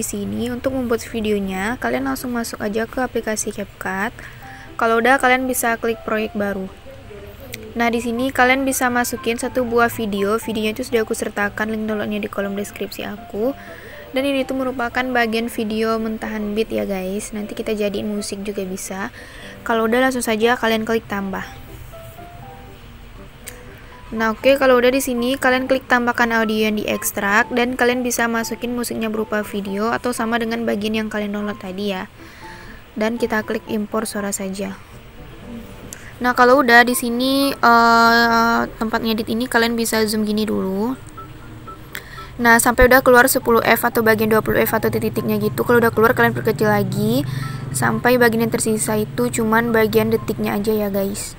sini untuk membuat videonya, kalian langsung masuk aja ke aplikasi CapCut. Kalau udah, kalian bisa klik proyek baru. Nah, di sini kalian bisa masukin satu buah video. Videonya itu sudah aku sertakan link downloadnya di kolom deskripsi aku. Dan ini tuh merupakan bagian video mentahan beat ya guys. Nanti kita jadiin musik juga bisa. Kalau udah, langsung saja kalian klik tambah. Nah, oke, kalau udah di sini kalian klik tambahkan audio yang diekstrak dan kalian bisa masukin musiknya berupa video atau sama dengan bagian yang kalian download tadi ya. Dan kita klik impor suara saja. Nah, kalau udah di sini tempat ngedit ini kalian bisa zoom gini dulu. Nah, sampai udah keluar 10F atau bagian 20F atau titik-titiknya gitu. Kalau udah keluar kalian perkecil lagi sampai bagian yang tersisa itu cuman bagian detiknya aja ya guys.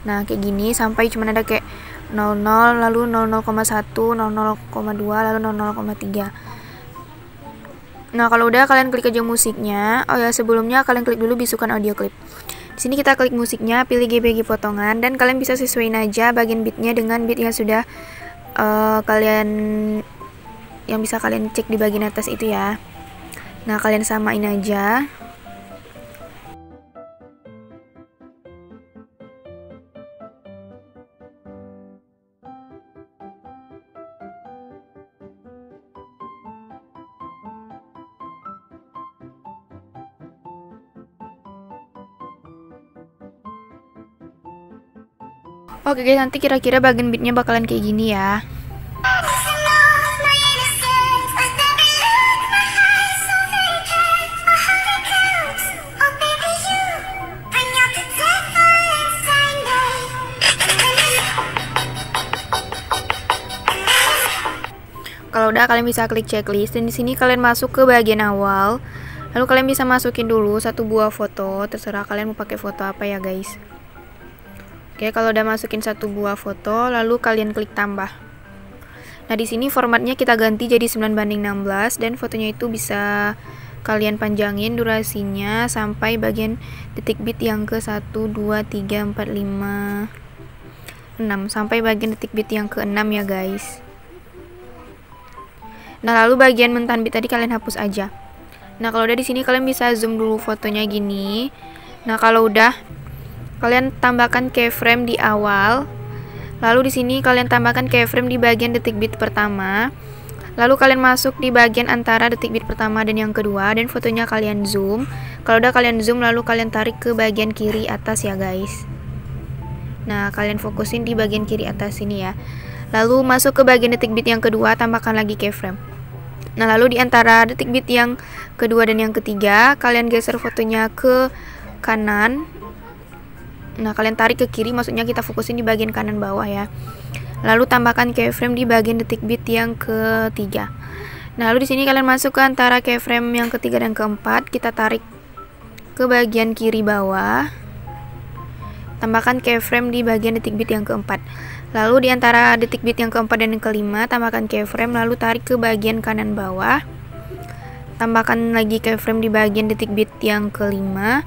Nah, kayak gini sampai cuman ada kayak 00, lalu 00,1, 00,2, lalu 00,3. Nah, kalau udah kalian klik aja musiknya. Oh ya, sebelumnya kalian klik dulu bisukan audio clip. Di sini kita klik musiknya, pilih GBG potongan dan kalian bisa sesuaiin aja bagian beatnya dengan beat yang sudah yang bisa kalian cek di bagian atas itu ya. Nah, kalian samain aja. Oke guys, nanti kira-kira bagian beatnya bakalan kayak gini ya. Kalau udah, kalian bisa klik checklist dan di sini kalian masuk ke bagian awal. Lalu kalian bisa masukin dulu satu buah foto, terserah kalian mau pakai foto apa ya guys. Oke, kalau udah masukin satu buah foto, lalu kalian klik tambah. Nah, di sini formatnya kita ganti jadi 9:16 dan fotonya itu bisa kalian panjangin durasinya sampai bagian detik beat yang ke 1, 2, 3, 4, 5, 6 sampai bagian detik beat yang ke 6 ya guys. Nah, lalu bagian mentahan beat tadi kalian hapus aja. Nah, kalau udah di sini kalian bisa zoom dulu fotonya gini. Nah, kalau udah kalian tambahkan keyframe di awal. Lalu di sini kalian tambahkan keyframe di bagian detik beat pertama. Lalu kalian masuk di bagian antara detik beat pertama dan yang kedua dan fotonya kalian zoom. Kalau udah kalian zoom lalu kalian tarik ke bagian kiri atas ya guys. Nah, kalian fokusin di bagian kiri atas sini ya. Lalu masuk ke bagian detik beat yang kedua, tambahkan lagi keyframe. Nah, lalu di antara detik beat yang kedua dan yang ketiga, kalian geser fotonya ke kanan. Nah, kalian tarik ke kiri, maksudnya kita fokusin di bagian kanan bawah ya. Lalu tambahkan keyframe di bagian detik beat yang ketiga. Nah, lalu di sini kalian masuk ke antara keyframe yang ketiga dan keempat, kita tarik ke bagian kiri bawah. Tambahkan keyframe di bagian detik beat yang keempat. Lalu di antara detik beat yang keempat dan yang kelima, tambahkan keyframe lalu tarik ke bagian kanan bawah. Tambahkan lagi keyframe di bagian detik beat yang kelima.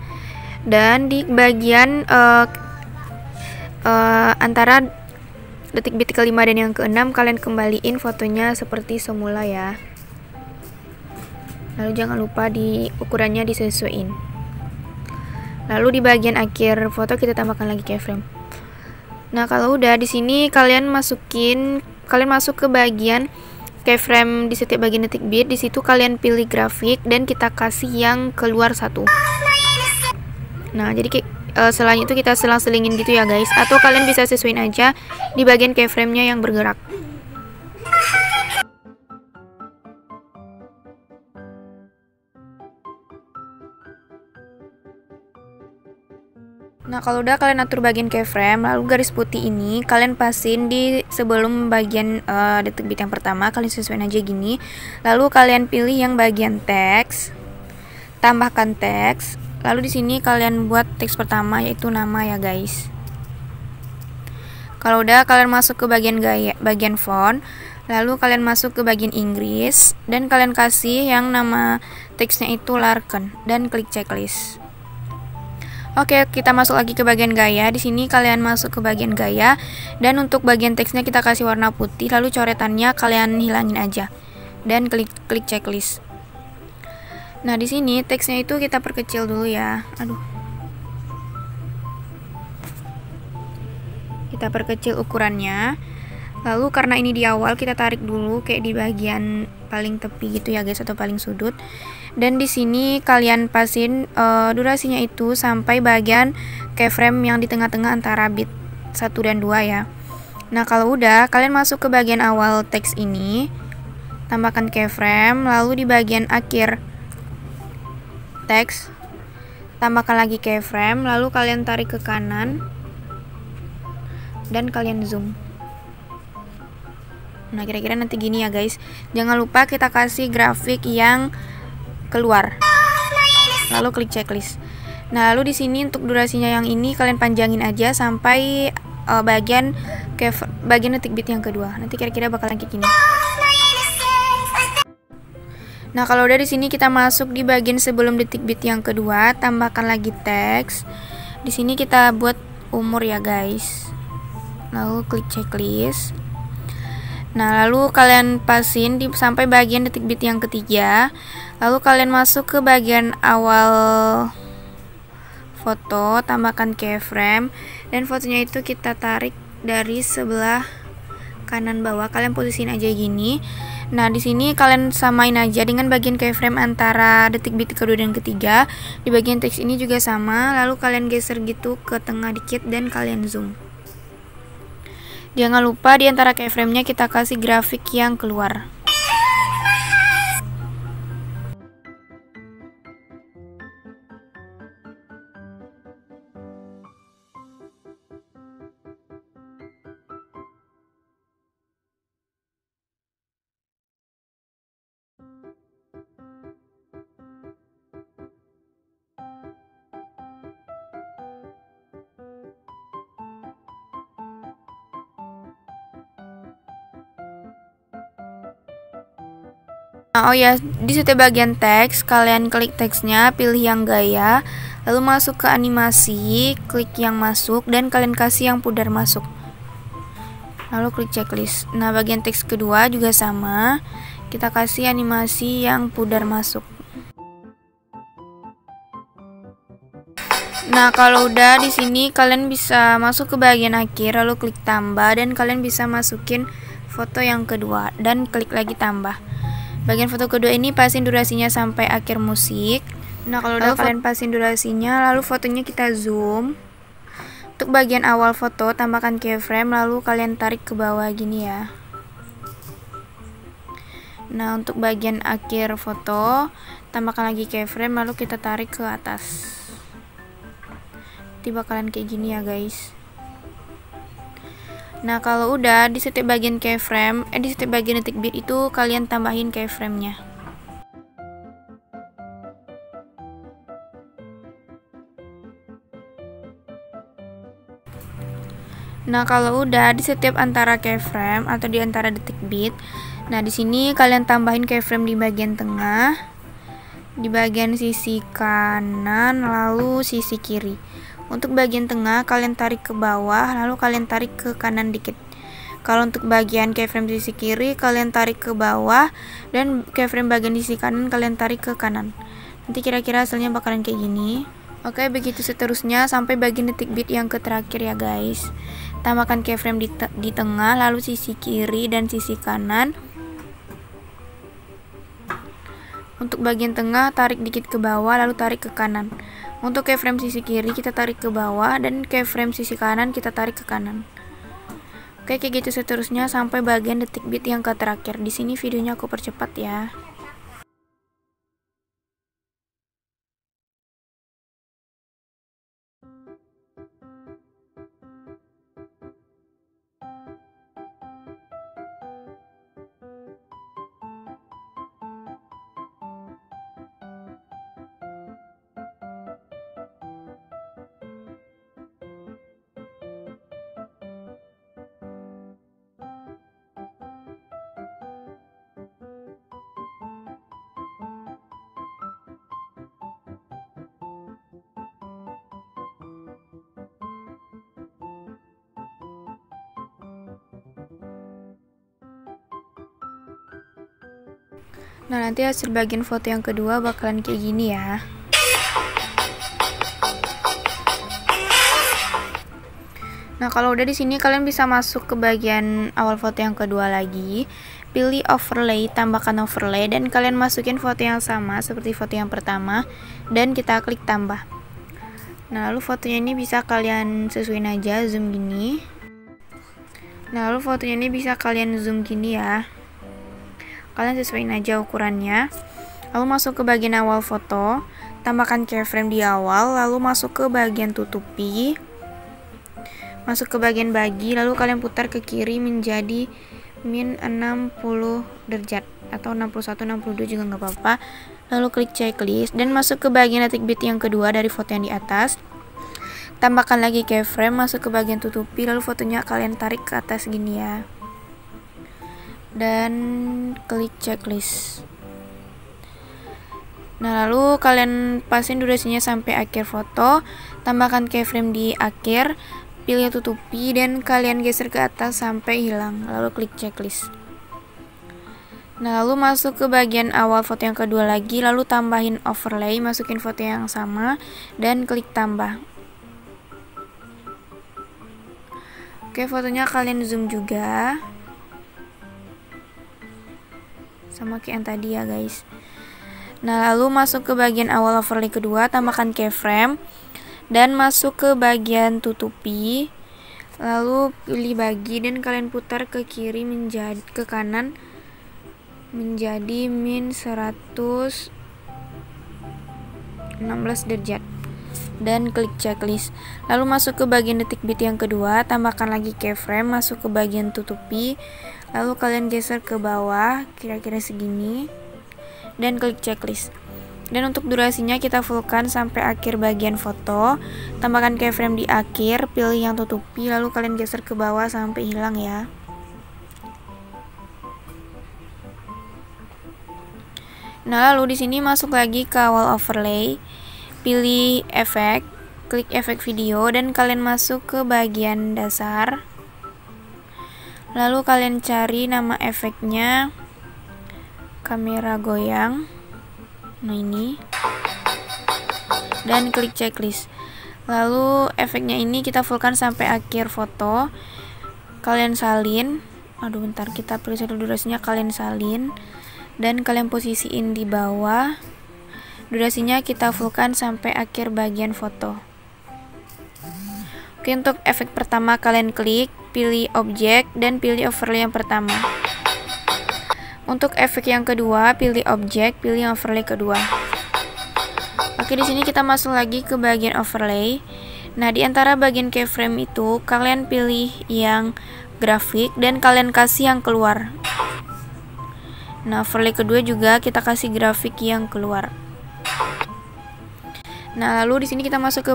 Dan di bagian antara detik beat kelima dan yang keenam kalian kembaliin fotonya seperti semula ya. Lalu jangan lupa di ukurannya disesuaiin. Lalu di bagian akhir foto kita tambahkan lagi keyframe. Nah, kalau udah di sini kalian masuk ke bagian keyframe di setiap bagian detik beat. Di situ kalian pilih grafik dan kita kasih yang keluar satu. Nah, jadi selain itu kita selang-selingin gitu ya guys. Atau kalian bisa sesuaiin aja di bagian keyframe-nya yang bergerak. Nah, kalau udah kalian atur bagian keyframe, lalu garis putih ini kalian pasin di sebelum bagian detik beat yang pertama, kalian sesuaiin aja gini. Lalu kalian pilih yang bagian teks, tambahkan teks. Lalu di sini kalian buat teks pertama yaitu nama ya guys. Kalau udah kalian masuk ke bagian font, lalu kalian masuk ke bagian Inggris dan kalian kasih yang nama teksnya itu Larkin dan klik checklist. Oke, kita masuk lagi ke bagian gaya. Di sini kalian masuk ke bagian gaya dan untuk bagian teksnya kita kasih warna putih, lalu coretannya kalian hilangin aja dan klik checklist. Nah, di sini teksnya itu kita perkecil dulu ya. Aduh. Kita perkecil ukurannya. Lalu karena ini di awal, kita tarik dulu kayak di bagian paling tepi gitu ya guys, atau paling sudut. Dan di sini kalian pasin durasinya itu sampai bagian keyframe yang di tengah-tengah antara bit 1 dan 2 ya. Nah, kalau udah, kalian masuk ke bagian awal teks ini, tambahkan keyframe, lalu di bagian akhir teks tambahkan lagi keyframe, lalu kalian tarik ke kanan dan kalian zoom. Nah, kira-kira nanti gini ya guys. Jangan lupa kita kasih grafik yang keluar, lalu klik checklist. Nah, lalu di sini untuk durasinya yang ini kalian panjangin aja sampai bagian detik bit yang kedua. Nanti kira-kira bakalan kayak gini. Nah, kalau udah di sini kita masuk di bagian sebelum detik bit yang kedua, tambahkan lagi teks. Di sini kita buat umur ya guys. Lalu klik checklist. Nah, lalu kalian pasin sampai bagian detik bit yang ketiga. Lalu kalian masuk ke bagian awal foto, tambahkan keyframe, dan fotonya itu kita tarik dari sebelah kanan bawah. Kalian posisiin aja gini. Nah, di sini kalian samain aja dengan bagian keyframe antara detik bit kedua dan ketiga. Di bagian teks ini juga sama. Lalu kalian geser gitu ke tengah dikit dan kalian zoom. Jangan lupa di antara keyframe-nya kita kasih grafik yang keluar. Nah, oh ya, di setiap bagian teks kalian klik teksnya, pilih yang gaya, lalu masuk ke animasi, klik yang masuk, dan kalian kasih yang pudar masuk. Lalu klik checklist. Nah, bagian teks kedua juga sama, kita kasih animasi yang pudar masuk. Nah, kalau udah di sini kalian bisa masuk ke bagian akhir, lalu klik tambah, dan kalian bisa masukin foto yang kedua dan klik lagi tambah. Bagian foto kedua ini pasin durasinya sampai akhir musik. Nah, kalau udah kalian pasin durasinya, lalu fotonya kita zoom. Untuk bagian awal foto tambahkan keyframe, lalu kalian tarik ke bawah gini ya. Nah, untuk bagian akhir foto tambahkan lagi keyframe, lalu kita tarik ke atas. Nanti bakalan kayak gini ya guys. Nah, kalau udah di setiap bagian keyframe, di setiap bagian detik bit itu kalian tambahin keyframe-nya. Nah, kalau udah di setiap antara keyframe atau di antara detik bit, nah di sini kalian tambahin keyframe di bagian tengah, di bagian sisi kanan, lalu sisi kiri. Untuk bagian tengah kalian tarik ke bawah, lalu kalian tarik ke kanan dikit. Kalau untuk bagian keyframe sisi kiri kalian tarik ke bawah, dan keyframe bagian sisi kanan kalian tarik ke kanan. Nanti kira-kira hasilnya bakalan kayak gini. Oke, begitu seterusnya sampai bagian detik bit yang terakhir ya guys. Tambahkan keyframe di tengah, lalu sisi kiri dan sisi kanan. Untuk bagian tengah tarik dikit ke bawah, lalu tarik ke kanan. Untuk keyframe sisi kiri kita tarik ke bawah, dan keyframe sisi kanan kita tarik ke kanan. Oke, kayak gitu seterusnya sampai bagian detik bit yang terakhir. Di sini videonya aku percepat ya. Nah, nanti hasil bagian foto yang kedua bakalan kayak gini ya. Nah, kalau udah di sini kalian bisa masuk ke bagian awal foto yang kedua lagi. Pilih overlay, tambahkan overlay, dan kalian masukin foto yang sama seperti foto yang pertama, dan kita klik tambah. Nah, lalu fotonya ini bisa kalian sesuaiin aja, zoom gini. Nah, lalu fotonya ini bisa kalian zoom gini ya. Kalian sesuaiin aja ukurannya. Lalu masuk ke bagian awal foto, tambahkan keyframe di awal, lalu masuk ke bagian tutupi. Masuk ke bagian bagi, lalu kalian putar ke kiri menjadi min 60 derajat atau 61 62 juga nggak apa-apa. Lalu klik checklist dan masuk ke bagian detik bit yang kedua dari foto yang di atas. Tambahkan lagi keyframe, masuk ke bagian tutupi, lalu fotonya kalian tarik ke atas gini ya. Dan klik checklist. Nah, lalu kalian pasin durasinya sampai akhir foto, tambahkan keyframe di akhir, pilih tutupi dan kalian geser ke atas sampai hilang, lalu klik checklist. Nah, lalu masuk ke bagian awal foto yang kedua lagi, lalu tambahin overlay, masukin foto yang sama dan klik tambah. Oke, fotonya kalian zoom juga sama kayak yang tadi ya guys. Nah, lalu masuk ke bagian awal overlay kedua, tambahkan keyframe dan masuk ke bagian tutupi, lalu pilih bagi dan kalian putar ke kiri menjadi ke kanan menjadi min 116 derajat dan klik checklist. Lalu masuk ke bagian detik bit yang kedua, tambahkan lagi keyframe, masuk ke bagian tutupi, lalu kalian geser ke bawah kira-kira segini dan klik checklist. Dan untuk durasinya kita fullkan sampai akhir bagian foto. Tambahkan keyframe di akhir, pilih yang tutupi, lalu kalian geser ke bawah sampai hilang ya. Nah, lalu di sini masuk lagi ke awal overlay, pilih efek, klik efek video dan kalian masuk ke bagian dasar. Lalu kalian cari nama efeknya kamera goyang. Nah, ini. Dan klik checklist. Lalu efeknya ini kita fullkan sampai akhir foto. Kalian salin. Aduh, bentar, kita preset dulu durasinya, kalian salin. Dan kalian posisiin di bawah. Durasinya kita fullkan sampai akhir bagian foto. Oke, untuk efek pertama kalian klik, pilih objek dan pilih overlay yang pertama. Untuk efek yang kedua, pilih objek, pilih overlay kedua. Oke, di sini kita masuk lagi ke bagian overlay. Nah, di antara bagian keyframe itu, kalian pilih yang grafik dan kalian kasih yang keluar. Nah, overlay kedua juga kita kasih grafik yang keluar. Nah, lalu di sini kita masuk ke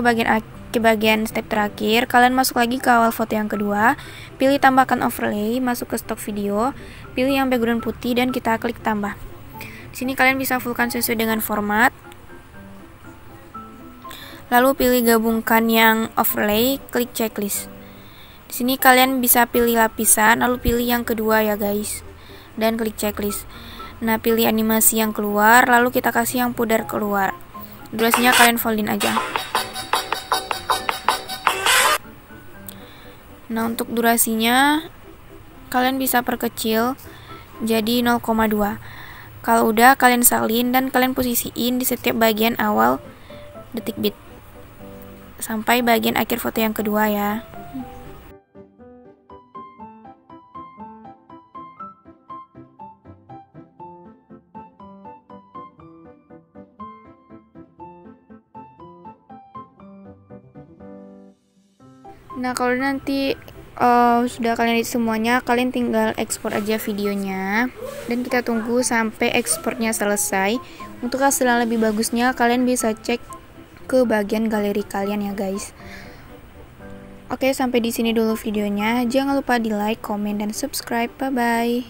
bagian step terakhir. Kalian masuk lagi ke awal foto yang kedua, pilih tambahkan overlay, masuk ke stok video, pilih yang background putih dan kita klik tambah. Di sini kalian bisa fullkan sesuai dengan format. Lalu pilih gabungkan yang overlay, klik checklist. Di sini kalian bisa pilih lapisan, lalu pilih yang kedua ya guys, dan klik checklist. Nah, pilih animasi yang keluar, lalu kita kasih yang pudar keluar. Durasinya kalian foldin aja. Nah, untuk durasinya kalian bisa perkecil jadi 0,2. Kalau udah, kalian salin dan kalian posisiin di setiap bagian awal detik bit sampai bagian akhir foto yang kedua ya. Nah, kalau nanti sudah kalian edit semuanya, kalian tinggal ekspor aja videonya dan kita tunggu sampai ekspornya selesai. Untuk hasil yang lebih bagusnya kalian bisa cek ke bagian galeri kalian ya guys. Oke, sampai di sini dulu videonya. Jangan lupa di like, komen, dan subscribe. Bye bye.